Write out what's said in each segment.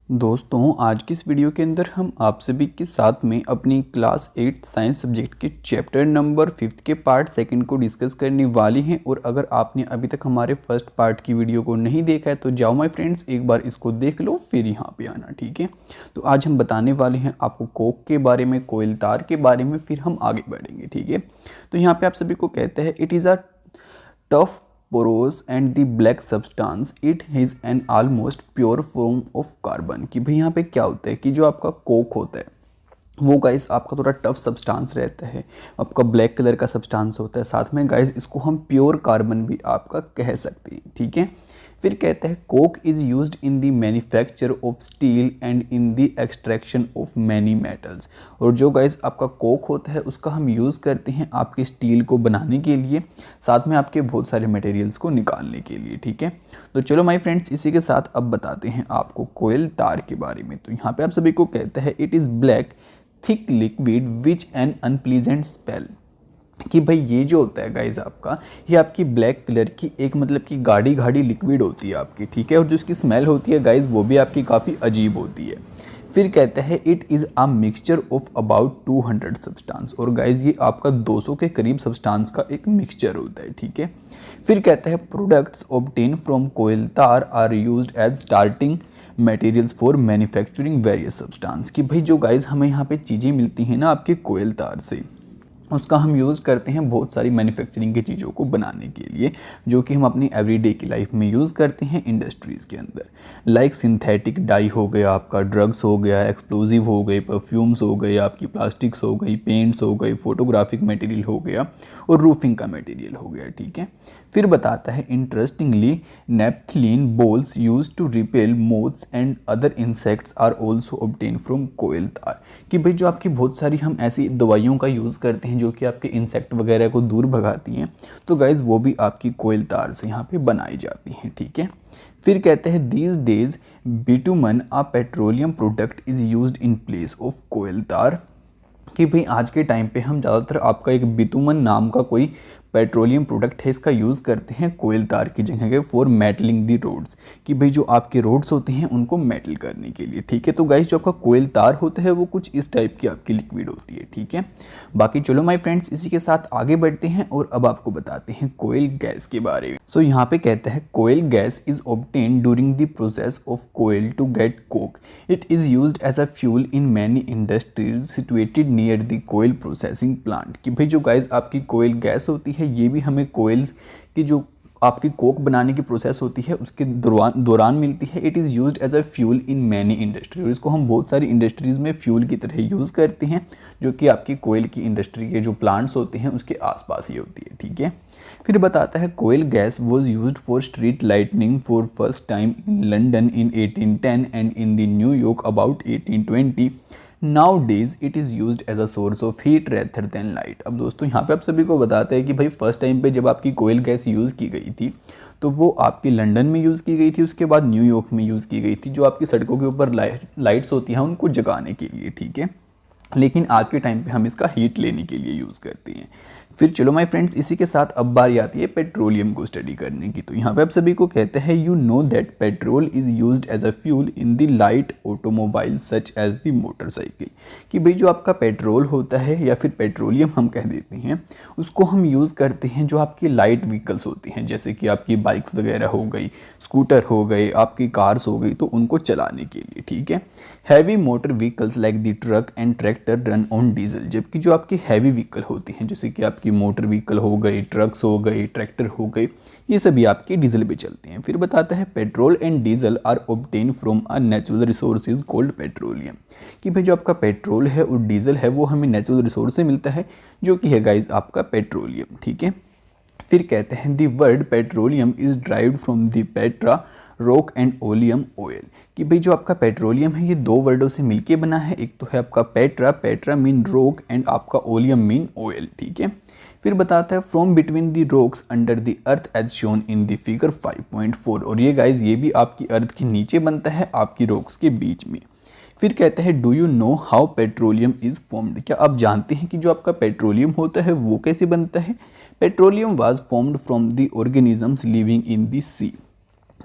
दोस्तों आज की इस वीडियो के अंदर हम आप सभी के साथ में अपनी क्लास 8 साइंस सब्जेक्ट के चैप्टर नंबर 5 के पार्ट सेकंड को डिस्कस करने वाली हैं। और अगर आपने अभी तक हमारे फर्स्ट पार्ट की वीडियो को नहीं देखा है तो जाओ माय फ्रेंड्स, एक बार इसको देख लो फिर यहाँ पे आना, ठीक है। तो आज हम बताने वाले हैं आपको कोक के बारे में, कोयल तार के बारे में, फिर हम आगे बढ़ेंगे, ठीक है। तो यहाँ पर आप सभी को कहते हैं it is a tough porous and the black substance, it is an almost pure form of carbon। कि भाई यहाँ पे क्या होता है कि जो आपका कोक होता है वो गाइस आपका थोड़ा टफ सब्सटेंस रहता है, आपका ब्लैक कलर का सब्सटेंस होता है, साथ में गाइस इसको हम प्योर कार्बन भी आपका कह सकते हैं, ठीक है। फिर कहते हैं Coke is used in the manufacture of steel and in the extraction of many metals. और जो गाइस आपका कोक होता है उसका हम यूज़ करते हैं आपके स्टील को बनाने के लिए, साथ में आपके बहुत सारे मटेरियल्स को निकालने के लिए, ठीक है। तो चलो माय फ्रेंड्स, इसी के साथ अब बताते हैं आपको कोयल तार के बारे में। तो यहाँ पे आप सभी को कहते हैं it is black thick liquid which N unpleasant smell. कि भाई ये जो होता है गाइज आपका, ये आपकी ब्लैक कलर की एक मतलब कि गाढ़ी गाढ़ी लिक्विड होती है आपकी, ठीक है। और जो इसकी स्मेल होती है गाइज वो भी आपकी काफ़ी अजीब होती है। फिर कहते हैं it is a mixture of about 200 substance. और गाइज ये आपका 200 के करीब सब्सटेंस का एक मिक्सचर होता है, ठीक है। फिर कहते हैं products obtain from coal tar are used as starting materials for manufacturing various substance. कि भाई जो गाइज हमें यहाँ पे चीज़ें मिलती हैं ना आपके कोयल तार से, उसका हम यूज़ करते हैं बहुत सारी मैन्युफैक्चरिंग की चीज़ों को बनाने के लिए, जो कि हम अपनी एवरीडे की लाइफ में यूज़ करते हैं इंडस्ट्रीज़ के अंदर। लाइक सिंथेटिक डाई हो गया आपका, ड्रग्स हो गया, एक्सप्लोजिव हो गए, परफ्यूम्स हो गए, आपकी प्लास्टिक्स हो गई, पेंट्स हो गए, फोटोग्राफिक मटेरियल हो गया और रूफिंग का मटेरियल हो गया, ठीक है। फिर बताता है interestingly naphthalene balls use to repel moths and other insects are also obtain from coal tar. कि भाई जो आपकी बहुत सारी हम ऐसी दवाइयों का यूज़ करते हैं जो कि आपके इंसेक्ट वगैरह को दूर भगाती हैं, तो गाइज वो भी आपकी कोयल तार से यहाँ पे बनाई जाती हैं, ठीक है। फिर कहते हैं these days bitumen a petroleum product is used in place of coal tar. कि भाई आज के टाइम पे हम ज़्यादातर आपका एक बिटुमन नाम का कोई पेट्रोलियम प्रोडक्ट है इसका यूज़ करते हैं कोयल तार की जगह के फॉर मेटलिंग दी रोड्स। कि भाई जो आपके रोड्स होते हैं उनको मेटल करने के लिए, ठीक है। तो गाइस जो आपका कोयल तार होता है वो कुछ इस टाइप की आपकी लिक्विड होती है, ठीक है। बाकी चलो माय फ्रेंड्स इसी के साथ आगे बढ़ते हैं और अब आपको बताते हैं कोयल गैस के बारे में। सो यहाँ पे कहता है coal gas is obtain during the process of coal to get coke. It is used as a fuel in many industries situated near the coal processing plant. कि भाई जो गाइस आपकी कोयल गैस होती है ये भी हमें कोयल्स की जो आपकी कोक बनाने की प्रोसेस होती है उसके दौरान मिलती है। It is used as a fuel in many industry. और इसको हम बहुत सारी इंडस्ट्रीज़ में फ्यूल की तरह यूज़ करते हैं, जो कि आपकी कोयल की इंडस्ट्री के जो प्लांट्स होते हैं उसके आसपास ही होती है, ठीक है। फिर बताता है coal gas was used for street lightning for first time in London in 1810 and in the New York about 1820। Nowadays it is used as a source of heat rather than light. अब दोस्तों यहाँ पे आप सभी को बताते हैं कि भाई फर्स्ट टाइम पे जब आपकी कोयल गैस यूज़ की गई थी तो वो आपकी लंदन में यूज़ की गई थी, उसके बाद न्यूयॉर्क में यूज़ की गई थी, जो आपकी सड़कों के ऊपर लाइट्स होती हैं उनको जगाने के लिए, ठीक है। लेकिन आज के टाइम पे हम इसका हीट लेने के लिए यूज़ करते हैं। फिर चलो माय फ्रेंड्स इसी के साथ अब बारी आती है पेट्रोलियम को स्टडी करने की। तो यहाँ पे आप सभी को कहते हैं you know that petrol is used as a fuel in the light automobile such as the motorcycle. कि भाई जो आपका पेट्रोल होता है या फिर पेट्रोलियम हम कह देते हैं, उसको हम यूज़ करते हैं जो आपकी लाइट व्हीकल्स होती हैं, जैसे कि आपकी बाइक्स वगैरह हो गई, स्कूटर हो गए, आपकी कार्स हो गई, तो उनको चलाने के लिए, ठीक है। Heavy motor vehicles like the truck and tractor run on diesel. जबकि जो आपकी हैवी व्हीकल होती हैं जैसे कि आपकी मोटर व्हीकल हो गई, ट्रक्स हो गई, ट्रैक्टर हो गई, ये सभी आपके डीजल पे चलते हैं। फिर बताता है petrol and diesel are obtain from a natural resources called petroleum. कि भाई जो आपका पेट्रोल है और डीजल है वो हमें नेचुरल रिसोर्स से मिलता है, जो कि है गाइज आपका पेट्रोलियम, ठीक है। फिर कहते हैं the word petroleum is derived from the Petra rock and oleum oil. कि भाई जो आपका पेट्रोलियम है ये दो वर्डों से मिलके बना है, एक तो है आपका petra, petra mean rock and आपका ओलियम मीन ऑयल, ठीक है। फिर बताता है from between the rocks under the earth as shown in the figure 5.4। और ये गाइज ये भी आपकी अर्थ के नीचे बनता है, आपकी रॉक्स के बीच में। फिर कहते हैं do you know how petroleum is formed. क्या आप जानते हैं कि जो आपका पेट्रोलियम होता है वो कैसे बनता है। Petroleum was formed from the organisms living in the sea.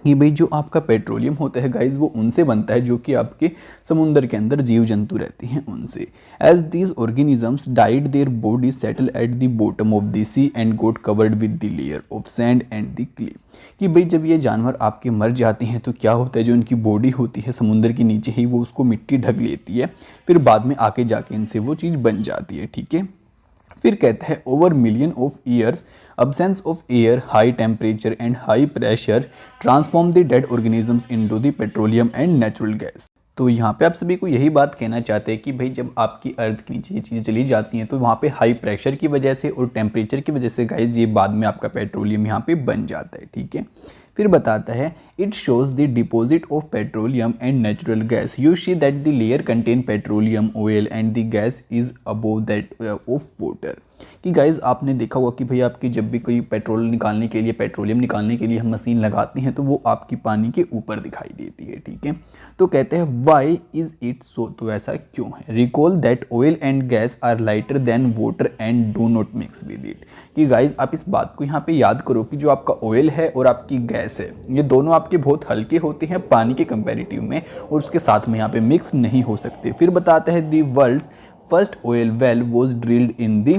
कि भाई जो आपका पेट्रोलियम होता है गाइज वो उनसे बनता है जो कि आपके समुंदर के अंदर जीव जंतु रहते हैं उनसे। As these organisms died their body settle at the bottom of the sea and got covered with the layer of sand and the clay. कि भाई जब ये जानवर आपके मर जाते हैं तो क्या होता है, जो उनकी बॉडी होती है समुंदर के नीचे ही वो उसको मिट्टी ढक लेती है, फिर बाद में आके जाके इनसे वो चीज़ बन जाती है। ठीक है, फिर कहता है over million of years absence of air, high temperature and high pressure transform the dead organisms into the petroleum and natural gas। तो यहाँ पे आप सभी को यही बात कहना चाहते हैं कि भाई जब आपकी अर्थ के नीचे ये चीज़ें चली जाती हैं तो वहाँ पे हाई प्रेशर की वजह से और टेम्परेचर की वजह से गाइज ये बाद में आपका पेट्रोलियम यहाँ पे बन जाता है। ठीक है, फिर बताता है it shows the deposit of petroleum and natural gas. You see that the layer contain petroleum oil and the gas is above that of water. कि गाइज आपने देखा होगा कि भाई आपकी जब भी कोई पेट्रोल निकालने के लिए, पेट्रोलियम निकालने के लिए हम मशीन लगाते हैं तो वो आपकी पानी के ऊपर दिखाई देती है। ठीक है, तो कहते हैं वाई इज इट सो, तो ऐसा क्यों है। Recall that oil and gas are lighter than water and do not mix with it. कि गाइज आप इस बात को यहाँ पे याद करो कि जो आपका ऑयल है और आपकी गैस है ये दोनों आपके बहुत हल्के होते हैं पानी के कंपैरेटिव में, और उसके साथ में यहाँ पे मिक्स नहीं हो सकते। फिर बताते हैं the world's first oil well was drilled in the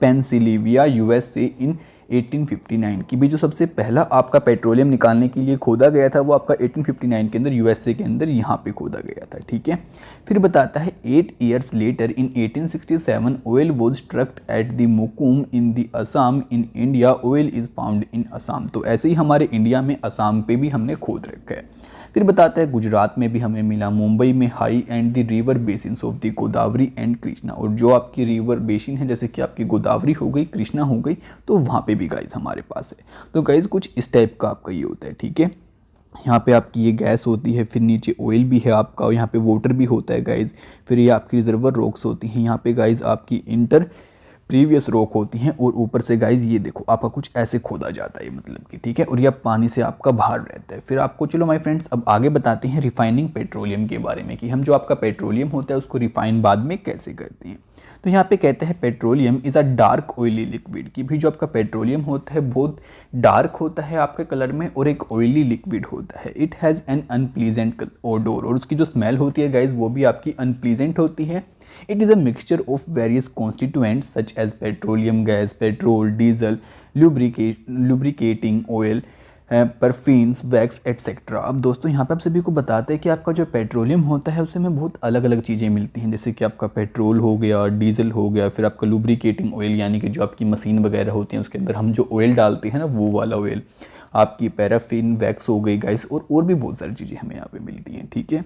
Pennsylvania USA in 1859। की भी जो सबसे पहला आपका पेट्रोलियम निकालने के लिए खोदा गया था वो आपका 1859 के अंदर यूएसए के अंदर यहाँ पे खोदा गया था। ठीक है, फिर बताता है 8 years later in 1867 oil was struck at the Mukum in the Assam in India, oil is found in Assam। तो ऐसे ही हमारे इंडिया में असम पे भी हमने खोद रखा है। फिर बताता है गुजरात में भी हमें मिला, मुंबई में high and the river basins of the Godavari and Krishna. और जो आपकी रिवर बेसिन है जैसे कि आपकी गोदावरी हो गई, कृष्णा हो गई, तो वहाँ पे भी गाइज हमारे पास है। तो गाइज कुछ इस टाइप का आपका ये होता है। ठीक है, यहाँ पे आपकी ये गैस होती है, फिर नीचे ऑयल भी है आपका, और यहाँ पे वाटर भी होता है गाइज। फिर ये आपकी रिजर्वर रॉक्स होती हैं, यहाँ पे गाइज आपकी इंटर प्रीवियस रॉक होती हैं, और ऊपर से गाइज ये देखो आपका कुछ ऐसे खोदा जाता है मतलब कि। ठीक है, और ये पानी से आपका बाहर रहता है। फिर आपको चलो माय फ्रेंड्स अब आगे बताते हैं रिफाइनिंग पेट्रोलियम के बारे में, कि हम जो आपका पेट्रोलियम होता है उसको रिफाइन बाद में कैसे करते हैं। तो यहाँ पे कहते हैं petroleum is a dark oily liquid. कि भी जो आपका पेट्रोलियम होता है बहुत डार्क होता है आपके कलर में और एक ऑयली लिक्विड होता है। It has an unpleasant odour, और उसकी जो स्मेल होती है गाइज वो भी आपकी अनप्लीजेंट होती है। It is a mixture of various constituents such as petroleum gas, petrol, diesel, lubricating oil, perfumes, wax etcetera. अब दोस्तों यहाँ पे आप सभी को बताते हैं कि आपका जो पेट्रोलियम होता है उसमें बहुत अलग अलग चीज़ें मिलती हैं, जैसे कि आपका पेट्रोल हो गया, डीजल हो गया, फिर आपका लुब्रिकेटिंग ऑयल यानी कि जो आपकी मशीन वगैरह होती हैं उसके अंदर हम जो ऑयल डालते हैं ना वो वाला ऑयल, आपकी पैराफिन, वैक्स हो गई गाइस, और भी बहुत सारी चीज़ें हमें यहाँ पे मिलती हैं। ठीक है,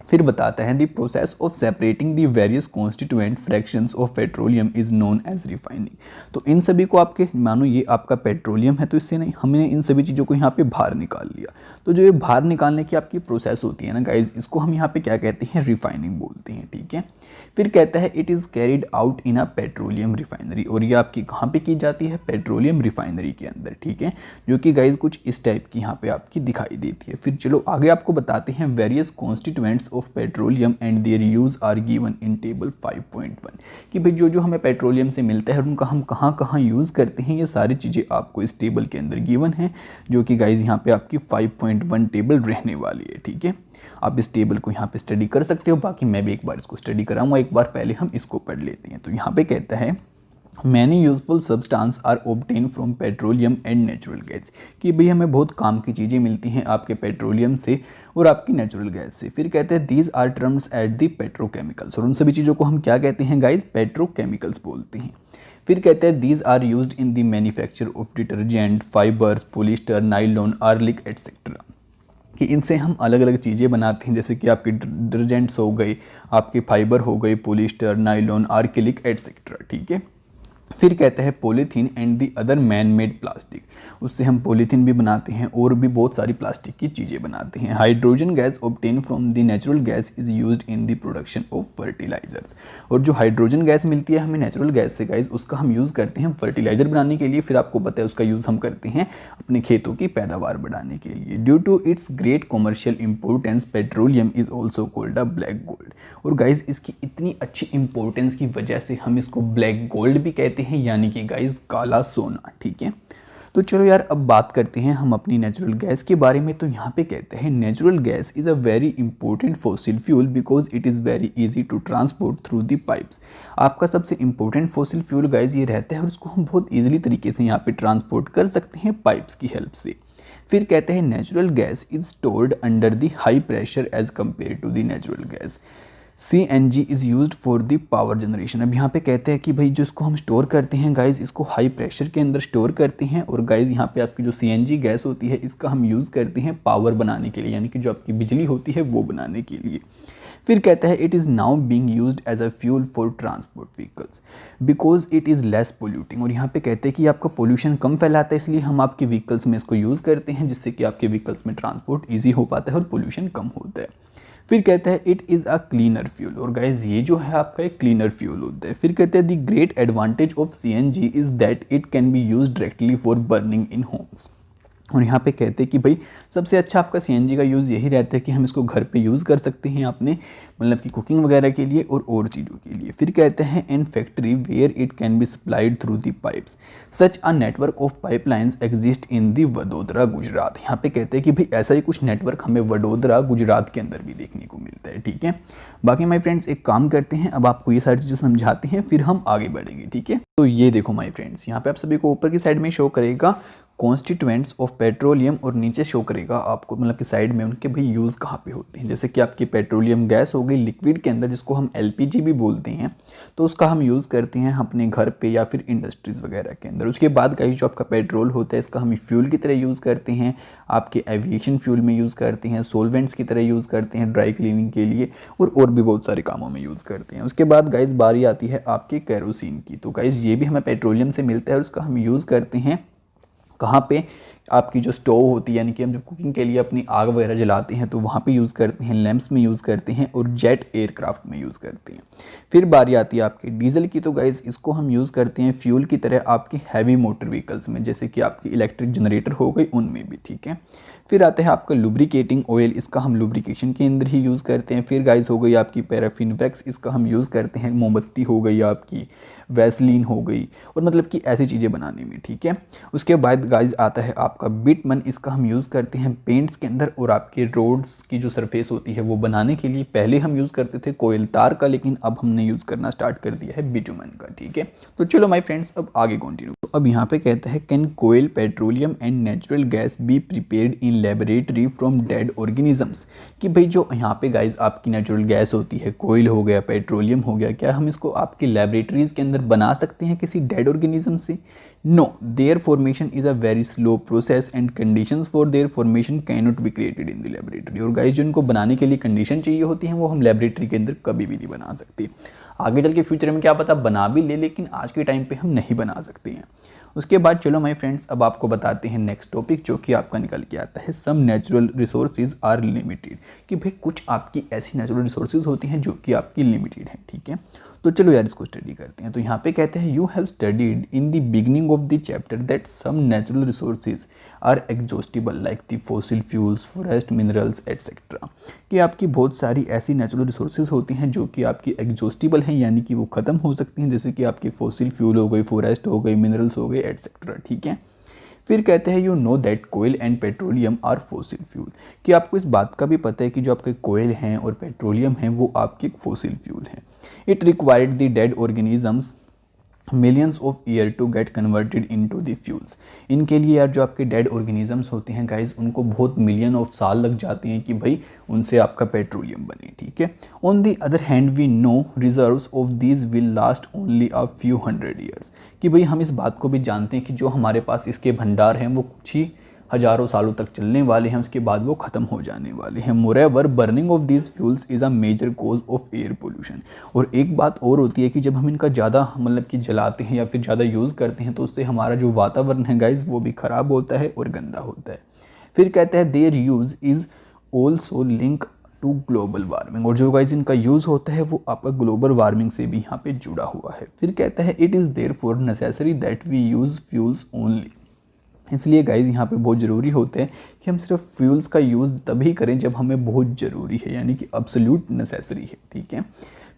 फिर बताता है the process of separating the various constituent fractions of petroleum is known as refining. तो इन सभी को आपके मानो ये आपका पेट्रोलियम है तो इससे नहीं, हमने इन सभी चीज़ों को यहाँ पे बाहर निकाल लिया। तो जो ये बाहर निकालने की आपकी प्रोसेस होती है ना गाइज, इसको हम यहाँ पे क्या कहते हैं, रिफाइनिंग बोलते हैं। ठीक है, फिर कहता है it is carried out in a petroleum refinery, और ये आपकी कहाँ पे की जाती है, पेट्रोलियम रिफाइनरी के अंदर। ठीक है, जो कि गाइज कुछ इस टाइप की यहाँ पे आपकी दिखाई देती है। फिर चलो आगे आपको बताते हैं various constituents of petroleum and their use are given in table 5.1। कि भाई जो जो हमें पेट्रोलियम से मिलता है उनका हम कहाँ कहाँ यूज़ करते हैं, ये सारी चीज़ें आपको इस टेबल के अंदर गिवन है, जो कि गाइज यहाँ पे आपकी 5.1 टेबल रहने वाली है। ठीक है, आप इस टेबल को यहाँ पे स्टडी कर सकते हो, बाकी मैं भी एक बार इसको स्टडी कराऊंगा। एक बार पहले हम इसको पढ़ लेते हैं। तो यहाँ पे कहता है many useful substance are obtain from petroleum and natural gas. कि भाई हमें बहुत काम की चीज़ें मिलती हैं आपके पेट्रोलियम से और आपकी नेचुरल गैस से। फिर कहते हैं these are terms at the petrochemicals, और उन सभी चीज़ों को हम क्या कहते हैं गाइज, पेट्रोकेमिकल्स बोलते हैं। फिर कहते हैं these are used in the manufacture of detergent, fibres, polyester, nylon, acrylic etcetera. कि इनसे हम अलग अलग चीज़ें बनाते हैं, जैसे कि आपके डिटर्जेंट्स हो गए, आपके फाइबर हो गए, पॉलिस्टर, नाइलॉन, आर्किलिक एटसेट्रा। ठीक है, फिर कहते हैं polythene and the other man made plastic, उससे हम पॉलीथीन भी बनाते हैं और भी बहुत सारी प्लास्टिक की चीज़ें बनाते हैं। Hydrogen gas obtain from the natural gas is used in the production of fertilizers, और जो हाइड्रोजन गैस मिलती है हमें नेचुरल गैस से गाइस, उसका हम यूज़ करते हैं फर्टिलाइजर बनाने के लिए। फिर आपको पता है उसका यूज़ हम करते हैं अपने खेतों की पैदावार बढ़ाने के लिए। Due to its great commercial importance petroleum is also called a black gold, और गाइज इसकी इतनी अच्छी इंपॉर्टेंस की वजह से हम इसको ब्लैक गोल्ड भी कहते हैं, यानी कि गाइज काला सोना। ठीक है, तो चलो यार अब बात करते हैं हम अपनी नेचुरल गैस के बारे में। तो यहाँ पे कहते हैं natural gas is a very important fossil fuel because it is very easy to transport through the pipes. आपका सबसे इंपॉर्टेंट फॉसिल फ्यूल गाइस ये रहता है और उसको हम बहुत ईजिली तरीके से यहाँ पे ट्रांसपोर्ट कर सकते हैं पाइप्स की हेल्प से। फिर कहते हैं natural gas is stored under the high pressure as compare to the natural gas. CNG is used for the power generation. अब यहाँ पे कहते हैं कि भाई जो इसको हम स्टोर करते हैं गाइज, इसको हाई प्रेशर के अंदर स्टोर करते हैं और गाइज यहाँ पे आपकी जो CNG गैस होती है इसका हम यूज़ करते हैं पावर बनाने के लिए, यानी कि जो आपकी बिजली होती है वो बनाने के लिए। फिर कहता है it is now being used as a fuel for transport vehicles because it is less polluting. और यहाँ पे कहते हैं कि आपका पोल्यूशन कम फैलाता है, इसलिए हम आपके व्हीकल्स में इसको यूज़ करते हैं, जिससे कि आपके व्हीकल्स में ट्रांसपोर्ट ईजी हो पाता है और पोल्यूशन कम होता है। फिर कहता है it is a cleaner fuel. और गाइज ये जो है आपका एक क्लीनर फ्यूल होता है। फिर कहते हैं the great advantage of CNG is that it can B use directly for burning in Holmes. और यहाँ पे कहते हैं कि भाई सबसे अच्छा आपका CNG का यूज़ यही रहता है कि हम इसको घर पे यूज़ कर सकते हैं अपने मतलब कि कुकिंग वगैरह के लिए और चीज़ों के लिए। फिर कहते हैं in factory where it can be supplied through the pipes such a network of pipelines exist in the Vadodara Gujarat. यहाँ पे कहते हैं कि भाई ऐसा ही कुछ नेटवर्क हमें वडोदरा गुजरात के अंदर भी देखने को मिलता है। ठीक है, बाकी माय फ्रेंड्स एक काम करते हैं, अब आपको ये सारी चीज़ें समझाते हैं फिर हम आगे बढ़ेंगे। ठीक है, तो ये देखो माय फ्रेंड्स, यहाँ पे आप सभी को ऊपर की साइड में शो करेगा कॉन्स्टिट्यूएंट्स ऑफ पेट्रोलियम और नीचे शो करेगा आपको मतलब कि साइड में उनके भाई यूज़ कहाँ पे होते हैं। जैसे कि आपकी पेट्रोलियम गैस हो गई लिक्विड के अंदर, जिसको हम LPG भी बोलते हैं, तो उसका हम यूज़ करते हैं अपने घर पे या फिर इंडस्ट्रीज़ वगैरह के अंदर। उसके बाद गाइस जो आपका पेट्रोल होता है इसका हम फ्यूल की तरह यूज़ करते हैं, आपके एविएशन फ्यूल में यूज़ करते हैं, सोलवेंट्स की तरह यूज़ करते हैं ड्राई क्लीनिंग के लिए और भी बहुत सारे कामों में यूज़ करते हैं। उसके बाद गाइस बारी आती है आपके केरोसिन की। तो गाइस ये भी हमें पेट्रोलियम से मिलता है और उसका हम यूज़ करते हैं कहाँ पे, आपकी जो स्टोव होती है, यानी कि हम जब कुकिंग के लिए अपनी आग वगैरह जलाते हैं तो वहाँ पे यूज़ करते हैं, लैंप्स में यूज़ करते हैं और जेट एयरक्राफ्ट में यूज़ करते हैं। फिर बारी आती है आपके डीजल की। तो गाइस इसको हम यूज़ करते हैं फ्यूल की तरह आपकी हैवी मोटर व्हीकल्स में, जैसे कि आपकी इलेक्ट्रिक जनरेटर हो गई उनमें भी। ठीक है, फिर आता है आपका लुब्रिकेटिंग ऑयल, इसका हम लुब्रिकेशन के अंदर ही यूज़ करते हैं। फिर गाइस हो गई आपकी पैराफिन वैक्स, इसका हम यूज़ करते हैं मोमबत्ती हो गई, आपकी वैसलीन हो गई और मतलब कि ऐसी चीज़ें बनाने में। ठीक है, उसके बाद गाइस आता है आपका बिटमन, इसका हम यूज़ करते हैं पेंट्स के अंदर और आपके रोड्स की जो सरफेस होती है वो बनाने के लिए। पहले हम यूज़ करते थे कोयल तार का, लेकिन अब हमने यूज़ करना स्टार्ट कर दिया है बिटुमन का। ठीक है, तो चलो माय फ्रेंड्स अब आगे कंटिन्यू। तो अब यहाँ पे कहता है can coal petroleum and natural gas be prepared in laboratory from dead organisms. कि भाई जो यहाँ पे गाइस आपकी नेचुरल गैस होती है, कोयल हो गया, पेट्रोलियम हो गया, क्या हम इसको आपकी लेबोरेटरीज के अंदर बना सकते हैं किसी डेड ऑर्गेनिज्म से? No, their formation is a very slow process and conditions for their formation can not be created in the laboratory. और गाइस जो इनको बनाने के लिए कंडीशन चाहिए होती हैं वो हम लेबोरेटरी के अंदर कभी भी नहीं बना सकते। आगे चल के फ्यूचर में क्या पता बना भी ले, लेकिन आज के टाइम पे हम नहीं बना सकते हैं। उसके बाद चलो माय फ्रेंड्स अब आपको बताते हैं नेक्स्ट टॉपिक जो कि आपका निकल के आता है some natural resources are limited. कि भाई कुछ आपकी ऐसी नेचुरल रिसोर्सेज होती हैं जो कि आपकी लिमिटेड है। ठीक है, तो चलो यार इसको स्टडी करते हैं। तो यहाँ पे कहते हैं you have studied in the beginning of the chapter that some natural resources are exhaustible like the fossil fuels, forest, minerals etcetera. कि आपकी बहुत सारी ऐसी नेचुरल रिसोर्सेज होती हैं जो कि आपकी एग्जॉस्टिबल हैं, यानी कि वो ख़त्म हो सकती हैं, जैसे कि आपके फॉसिल फ्यूल हो गई, फॉरेस्ट हो गई, मिनरल्स हो गए एटसेट्रा। ठीक है, फिर कहते हैं you know that coal and petroleum are fossil fuel. कि आपको इस बात का भी पता है कि जो आपके कोयल हैं और पेट्रोलियम हैं वो आपके फॉसिल फ्यूल हैं। It required the dead organisms millions of year to get converted into the fuels. इनके लिए यार जो आपके डेड ऑर्गेनिजम्स होते हैं गाइज उनको बहुत मिलियन ऑफ साल लग जाते हैं कि भाई उनसे आपका पेट्रोलियम बने। ठीक है, on the other hand we know reserves of these will last only a few hundred years. कि भाई हम इस बात को भी जानते हैं कि जो हमारे पास इसके भंडार हैं वो कुछ ही हज़ारों सालों तक चलने वाले हैं, उसके बाद वो ख़त्म हो जाने वाले हैं। Moreover burning of these fuels is a major cause of air pollution. और एक बात और होती है कि जब हम इनका ज़्यादा मतलब कि जलाते हैं या फिर ज़्यादा यूज़ करते हैं तो उससे हमारा जो वातावरण है गाइज वो भी ख़राब होता है और गंदा होता है। फिर कहते हैं their use is also link to global warming. और जो गाइज इनका यूज़ होता है वो आपका ग्लोबल वार्मिंग से भी यहाँ पे जुड़ा हुआ है। फिर कहता है it is therefore necessary that we use fuels only. इसलिए गाइज यहाँ पे बहुत ज़रूरी होते हैं कि हम सिर्फ फ्यूल्स का यूज़ तभी करें जब हमें बहुत ज़रूरी है, यानी कि अब्सोल्यूट नेसेसरी है। ठीक है,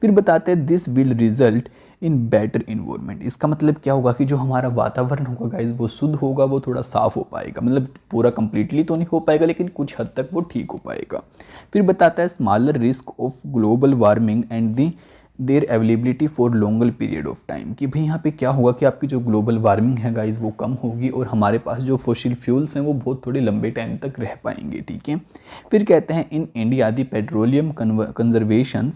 फिर बताते हैं this will result in better environment. इसका मतलब क्या होगा कि जो हमारा वातावरण होगा गाइज वो शुद्ध होगा, वो थोड़ा साफ हो पाएगा, मतलब पूरा कंप्लीटली तो नहीं हो पाएगा लेकिन कुछ हद तक वो ठीक हो पाएगा। फिर बताता है smaller risk of global warming and the their availability for longer period of time, कि भाई यहाँ पे क्या होगा कि आपकी जो ग्लोबल वार्मिंग है गाइज वो कम होगी और हमारे पास जो फॉसिल फ्यूल्स हैं वो बहुत थोड़े लंबे टाइम तक रह पाएंगे, ठीक है। फिर कहते हैं in India the petroleum conservation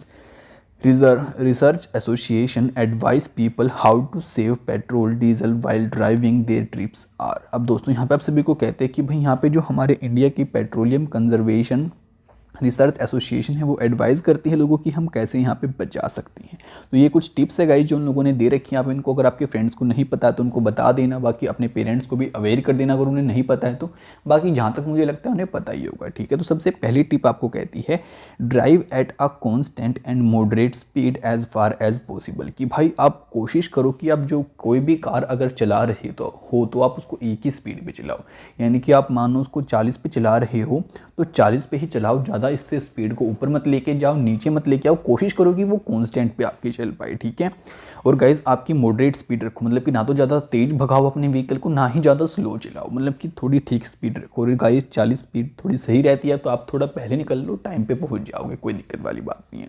research association advice people how to save petrol diesel while driving their trips are. अब दोस्तों यहाँ पे आप सभी को कहते हैं कि भाई यहाँ पे जो हमारे इंडिया की पेट्रोलियम कंजर्वेशन रिसर्च एसोसिएशन है वो एडवाइस करती है लोगों की हम कैसे यहाँ पे बचा सकते हैं। तो ये कुछ टिप्स है गाइस जो उन लोगों ने दे रखी हैं, आप इनको अगर आपके फ्रेंड्स को नहीं पता है तो उनको बता देना, बाकी अपने पेरेंट्स को भी अवेयर कर देना अगर उन्हें नहीं पता है तो, बाकी जहाँ तक मुझे लगता है उन्हें पता ही होगा, ठीक है। तो सबसे पहली टिप आपको कहती है drive at a constant and moderate speed as far as possible, कि भाई आप कोशिश करो कि आप जो कोई भी कार अगर चला रहे तो आप उसको एक ही स्पीड पे चलाओ, यानी कि आप मानो उसको 40 पे चला रहे हो तो 40 पे ही चलाओ, ज़्यादा इससे स्पीड को ऊपर मत लेके जाओ, नीचे मत लेके आओ, कोशिश करो कि वो कांस्टेंट पे आपके चल पाए, ठीक है। और गाइज आपकी मॉडरेट स्पीड रखो, मतलब कि ना तो ज़्यादा तेज भगाओ अपने व्हीकल को, ना ही ज़्यादा स्लो चलाओ, मतलब कि थोड़ी ठीक स्पीड रखो। और गाइज 40 स्पीड थोड़ी सही रहती है तो आप थोड़ा पहले निकल लो, टाइम पे पहुंच जाओगे, कोई दिक्कत वाली बात नहीं है।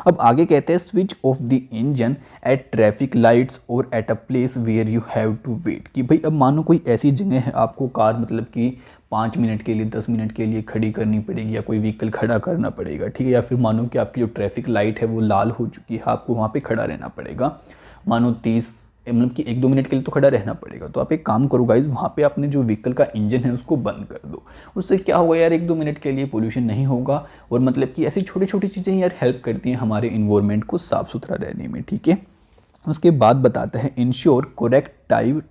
अब आगे कहते हैं switch off the engine at traffic lights or at a place where you have to wait, कि भाई अब मानो कोई ऐसी जगह है आपको कार मतलब कि 5 मिनट के लिए 10 मिनट के लिए खड़ी करनी पड़ेगी या कोई व्हीकल खड़ा करना पड़ेगा, ठीक है। या फिर मानो कि आपकी जो ट्रैफिक लाइट है वो लाल हो चुकी है, आपको वहाँ पे खड़ा रहना पड़ेगा, मानो 30 मतलब कि 1-2 मिनट के लिए तो खड़ा रहना पड़ेगा। तो आप एक काम करो गाइज, वहाँ पे अपने जो व्हीकल का इंजन है उसको बंद कर दो। उससे क्या होगा यार, 1-2 मिनट के लिए पोल्यूशन नहीं होगा, और मतलब कि ऐसी छोटी छोटी चीज़ें यार हेल्प करती हैं हमारे इन्वायरमेंट को साफ़ सुथरा रहने में, ठीक है। उसके बाद बताता है इंश्योर करेक्ट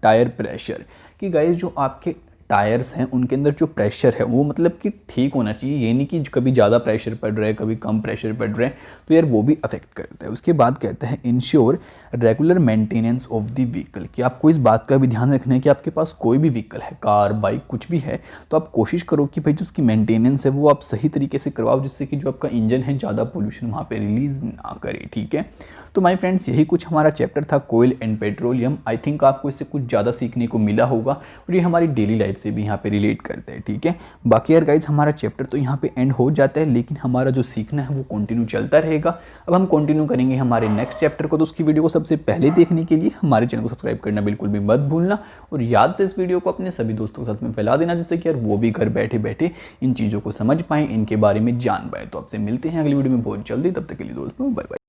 टायर प्रेशर, कि गाइज जो आपके टायर्स हैं उनके अंदर जो प्रेशर है वो मतलब कि ठीक होना चाहिए, ये नहीं कि कभी ज़्यादा प्रेशर पड़ रहा है कभी कम प्रेशर पड़ रहा है, तो यार वो भी अफेक्ट करता है। उसके बाद कहता है ensure regular maintenance of the vehicle, कि आपको इस बात का भी ध्यान रखना है कि आपके पास कोई भी व्हीकल है, कार बाइक कुछ भी है, तो आप कोशिश करो कि भाई जो उसकी मेंटेनेंस है वो आप सही तरीके से करवाओ, जिससे कि जो आपका इंजन है ज़्यादा पोल्यूशन वहाँ पर रिलीज़ ना करे, ठीक है। तो माय फ्रेंड्स यही कुछ हमारा चैप्टर था कोयल एंड पेट्रोलियम। आई थिंक आपको इससे कुछ ज़्यादा सीखने को मिला होगा और ये हमारी डेली लाइफ से भी यहाँ पे रिलेट करते हैं, ठीक है। बाकी यार गाइज हमारा चैप्टर तो यहाँ पे एंड हो जाता है, लेकिन हमारा जो सीखना है वो कंटिन्यू चलता रहेगा। अब हम कंटिन्यू करेंगे हमारे नेक्स्ट चैप्टर को, तो उसकी वीडियो को सबसे पहले देखने के लिए हमारे चैनल को सब्सक्राइब करना बिल्कुल भी मत भूलना, और याद से इस वीडियो को अपने सभी दोस्तों के साथ में फैला देना, जिससे कि यार वो भी घर बैठे बैठे इन चीज़ों को समझ पाएँ, इनके बारे में जान पाए। तो आपसे मिलते हैं अगली वीडियो में बहुत जल्दी, तब तक के लिए दोस्तों बाय बाय।